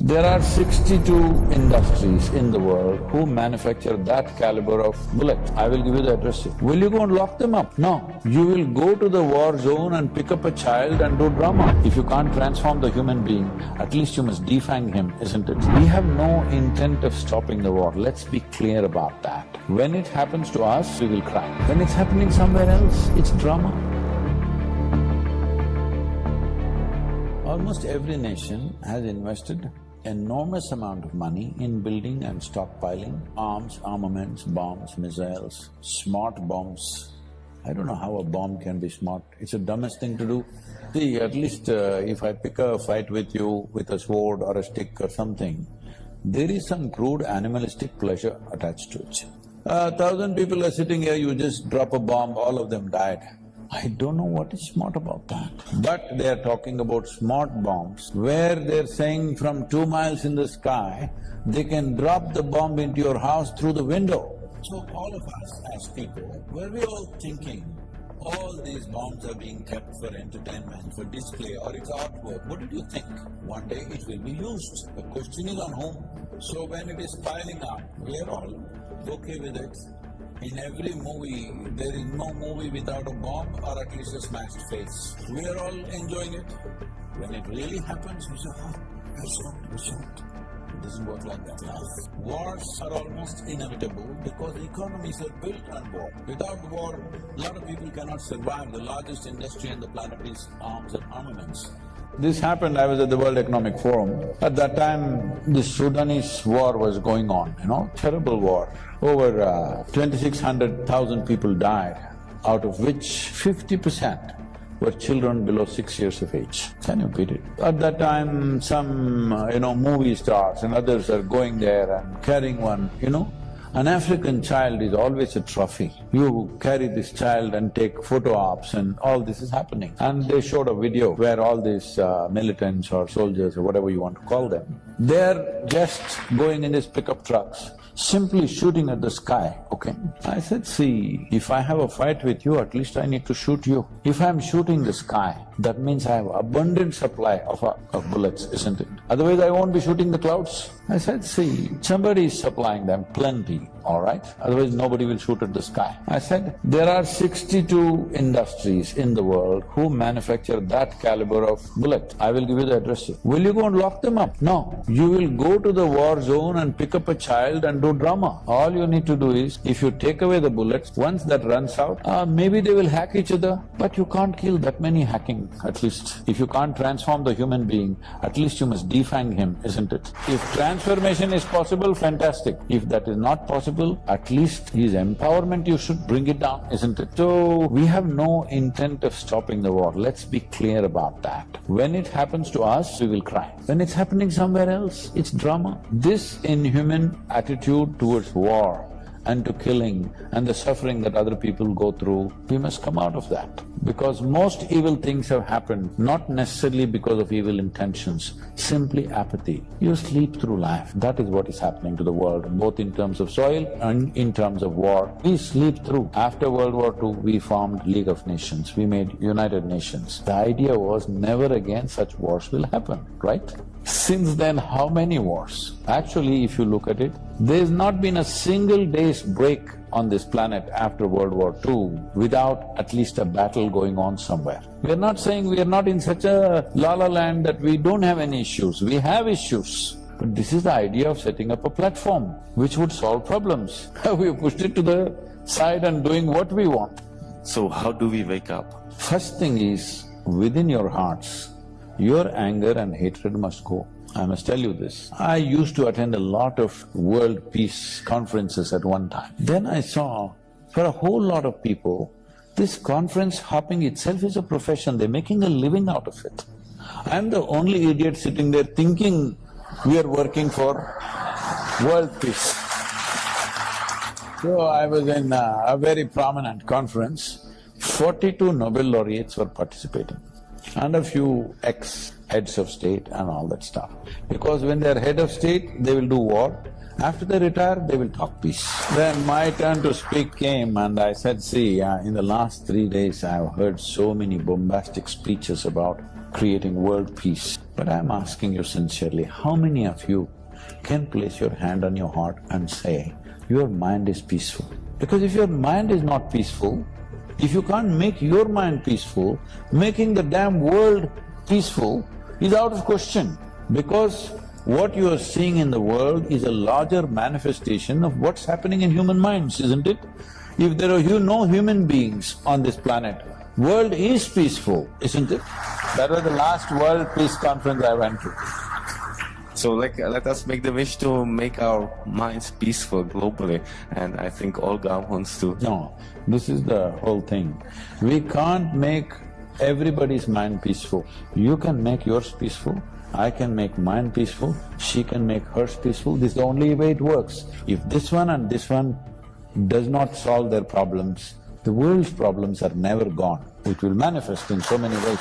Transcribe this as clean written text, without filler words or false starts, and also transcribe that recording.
There are 62 industries in the world who manufacture that caliber of bullet. I will give you the address. Will you go and lock them up? No. You will go to the war zone and pick up a child and do drama. If you can't transform the human being, at least you must defang him, isn't it? We have no intent of stopping the war. Let's be clear about that. When it happens to us, we will cry. When it's happening somewhere else, it's drama. Almost every nation has invested enormous amount of money in building and stockpiling arms, armaments, bombs, missiles, smart bombs. I don't know how a bomb can be smart, it's the dumbest thing to do. See, at least if I pick a fight with you with a sword or a stick or something, there is some crude animalistic pleasure attached to it. 1,000 people are sitting here, you just drop a bomb, all of them died. I don't know what is smart about that. But they are talking about smart bombs, where they're saying from 2 miles in the sky, they can drop the bomb into your house through the window. So all of us as people, were we all thinking, all these bombs are being kept for entertainment, for display or it's artwork? What did you think? One day it will be used. The question is on whom? So when it is piling up, we are all okay with it. In every movie, there is no movie without a bomb or at least a smashed face. We are all enjoying it. When it really happens, we say, oh, we're shocked. It doesn't work like that. Wars are almost inevitable because economies are built on war. Without war, a lot of people cannot survive. The largest industry on the planet is arms and armaments. This happened, I was at the World Economic Forum. At that time, the Sudanese war was going on, terrible war. Over 2,600,000 people died, out of which 50% were children below 6 years of age. Can you beat it? At that time, some, movie stars and others are going there and carrying one, An African child is always a trophy. You carry this child and take photo ops and all this is happening. And they showed a video where all these militants or soldiers or whatever you want to call them, they're just going in these pickup trucks, simply shooting at the sky, okay? I said, see, if I have a fight with you, at least I need to shoot you. If I'm shooting the sky, that means I have abundant supply of bullets, isn't it? Otherwise I won't be shooting the clouds. I said, see, somebody is supplying them plenty, all right? Otherwise nobody will shoot at the sky. I said, there are 62 industries in the world who manufacture that caliber of bullet. I will give you the address. Will you go and lock them up? No. You will go to the war zone and pick up a child and do drama. All you need to do is, if you take away the bullets, once that runs out, maybe they will hack each other, but you can't kill that many hacking, at least. If you can't transform the human being, at least you must defang him, isn't it? If transformation is possible, fantastic. If that is not possible, at least his empowerment, you should bring it down, isn't it? So, we have no intent of stopping the war. Let's be clear about that. When it happens to us, we will cry. When it's happening somewhere else, it's drama. This inhuman attitude towards war and to killing and the suffering that other people go through, we must come out of that. Because most evil things have happened not necessarily because of evil intentions, simply apathy. You sleep through life, that is what is happening to the world, both in terms of soil and in terms of war. We sleep through. After World War II, we formed League of Nations, we made United Nations. The idea was never again such wars will happen, right? Since then, how many wars? Actually, if you look at it, there's not been a single day's break on this planet after World War II without at least a battle going on somewhere. We're not saying we are not in such a la-la land that we don't have any issues. We have issues. But this is the idea of setting up a platform which would solve problems. We pushed it to the side and doing what we want. So how do we wake up? First thing is, within your hearts, your anger and hatred must go. I must tell you this. I used to attend a lot of world peace conferences at one time. Then I saw, for a whole lot of people, this conference hopping itself is a profession, they're making a living out of it. I'm the only idiot sitting there thinking we are working for world peace. So I was in a very prominent conference, 42 Nobel laureates were participating and a few ex-heads of state and all that stuff. Because when they're head of state, they will do war. After they retire, they will talk peace. Then my turn to speak came and I said, see, in the last 3 days I've heard so many bombastic speeches about creating world peace. But I'm asking you sincerely, how many of you can place your hand on your heart and say, your mind is peaceful? Because if your mind is not peaceful, if you can't make your mind peaceful, making the damn world peaceful is out of question. Because what you are seeing in the world is a larger manifestation of what's happening in human minds, isn't it? If there are no human beings on this planet, world is peaceful, isn't it? That was the last World Peace Conference I went to. So let us make the wish to make our minds peaceful globally, and I think all wants to. No, this is the whole thing. We can't make everybody's mind peaceful. You can make yours peaceful, I can make mine peaceful, she can make hers peaceful. This is the only way it works. If this one and this one does not solve their problems, the world's problems are never gone. It will manifest in so many ways.